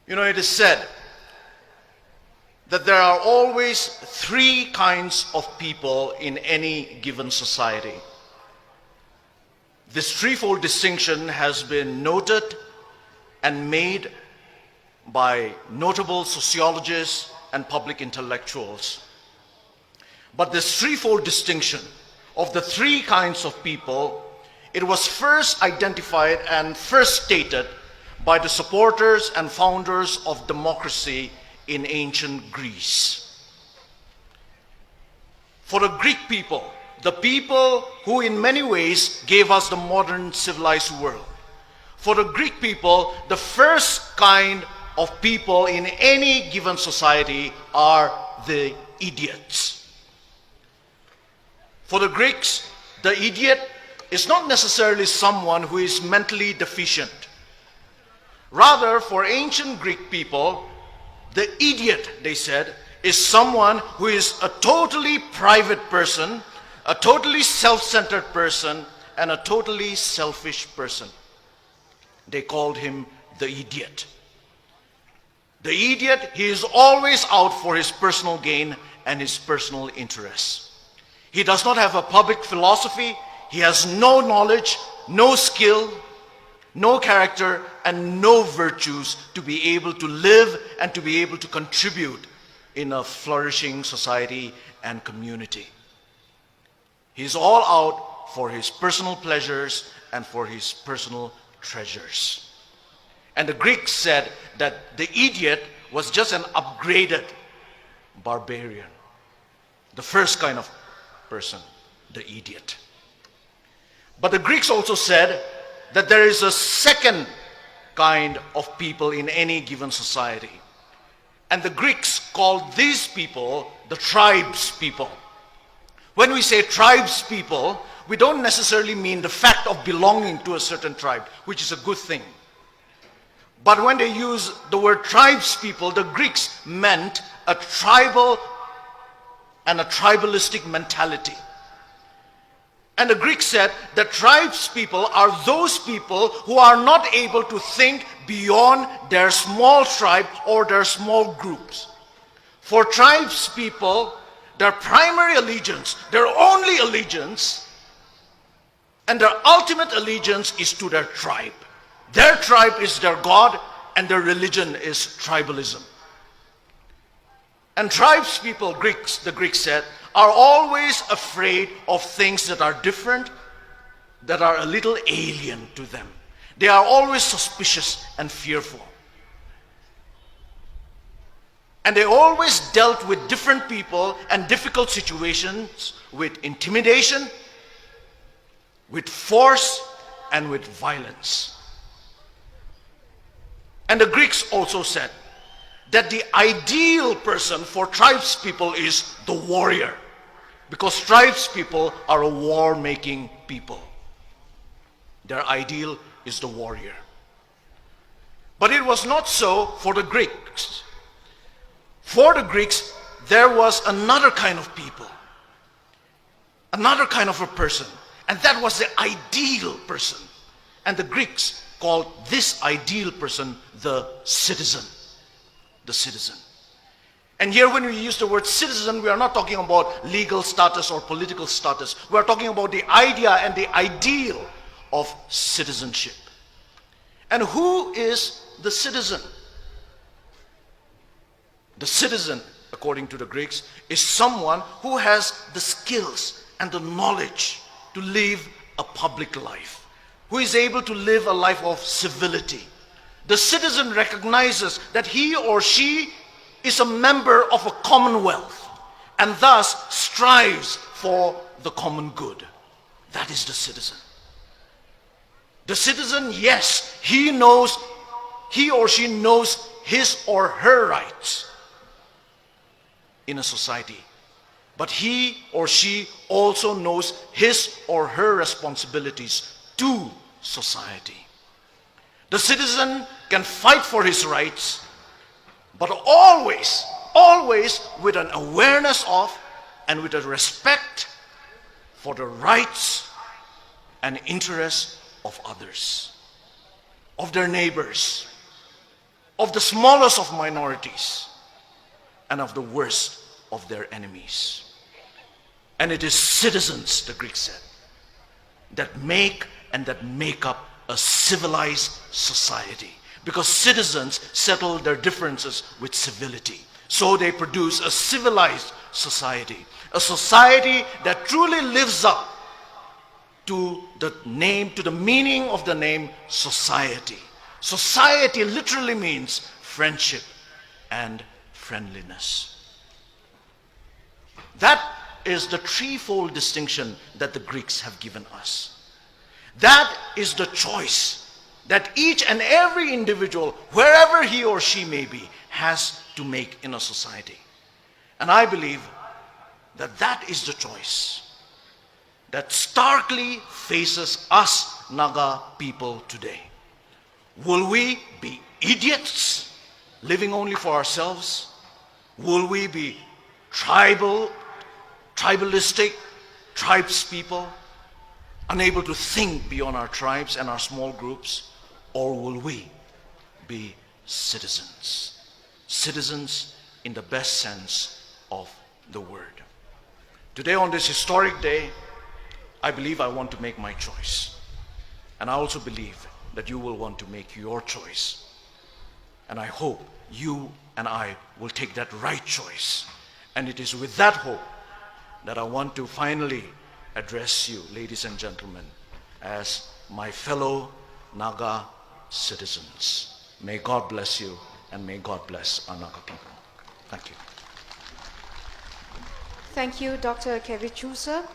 It is said that there are always three kinds of people in any given society. This threefold distinction has been noted and made by notable sociologists and public intellectuals. But this threefold distinction of the three kinds of people, it was first identified and first stated by the supporters and founders of democracy in ancient Greece. For the Greek people, the people who in many ways gave us the modern civilized world, for the Greek people, the first kind of people in any given society are the idiots. For the Greeks, the idiot is not necessarily someone who is mentally deficient. Rather, for ancient Greek people, the idiot, they said, is someone who is a totally private person, a totally self-centered person, and a totally selfish person. They called him the idiot. The idiot, he is always out for his personal gain and his personal interests. He does not have a public philosophy. He has no knowledge, no skill, no character, and no virtues to be able to live and to be able to contribute in a flourishing society and community. He's all out for his personal pleasures and for his personal treasures. And the Greeks said that the idiot was just an upgraded barbarian. The first kind of person, the idiot. But the Greeks also said that there is a second kind of people in any given society. And the Greeks called these people the tribes people. When we say tribes people, we don't necessarily mean the fact of belonging to a certain tribe, which is a good thing. But when they use the word tribes people, the Greeks meant a tribal and a tribalistic mentality. And the Greeks said that tribes people are those people who are not able to think beyond their small tribe or their small groups. For tribes people, their primary allegiance, their only allegiance, and their ultimate allegiance is to their tribe. Their tribe is their God, and their religion is tribalism. And tribes people, the Greeks said, are always afraid of things that are different, that are a little alien to them. They are always suspicious and fearful. And they always dealt with different people and difficult situations with intimidation, with force, and with violence. And the Greeks also said that the ideal person for tribes people is the warrior, because tribes people are a war-making people. Their ideal is the warrior. But it was not so for the Greeks. For the Greeks, there was another kind of people, another kind of a person, and that was the ideal person. And the Greeks called this ideal person the citizen. The citizen. And here when we use the word citizen, we are not talking about legal status or political status. We are talking about the idea and the ideal of citizenship. And who is the citizen? The citizen, according to the Greeks, is someone who has the skills and the knowledge to live a public life, who is able to live a life of civility. The citizen recognizes that he or she is a member of a commonwealth and thus strives for the common good. That is the citizen. The citizen, yes, he or she knows his or her rights in a society. But he or she also knows his or her responsibilities to society. The citizen can fight for his rights, but always with an awareness of and with a respect for the rights and interests of others, of their neighbors. of the smallest of minorities, and of the worst of their enemies. And it is citizens, the Greeks said, that make up a civilized society. Because citizens settle their differences with civility. So they produce a civilized society. A society that truly lives up to the meaning of the name society. Society literally means friendship and friendliness. That is the threefold distinction that the Greeks have given us. That is the choice that each and every individual, wherever he or she may be, has to make in a society. And I believe that that is the choice that starkly faces us Naga people today. Will we be idiots, living only for ourselves? Will we be tribalistic, tribes people, unable to think beyond our tribes and our small groups? Or will we be citizens? Citizens in the best sense of the word. Today, on this historic day, I believe I want to make my choice. And I also believe that you will want to make your choice. And I hope you and I will take that right choice. And it is with that hope that I want to finally address you, ladies and gentlemen, as my fellow Naga citizens. May God bless you, and may God bless our Naga people. Thank you. Thank you, Dr. Kevichusa.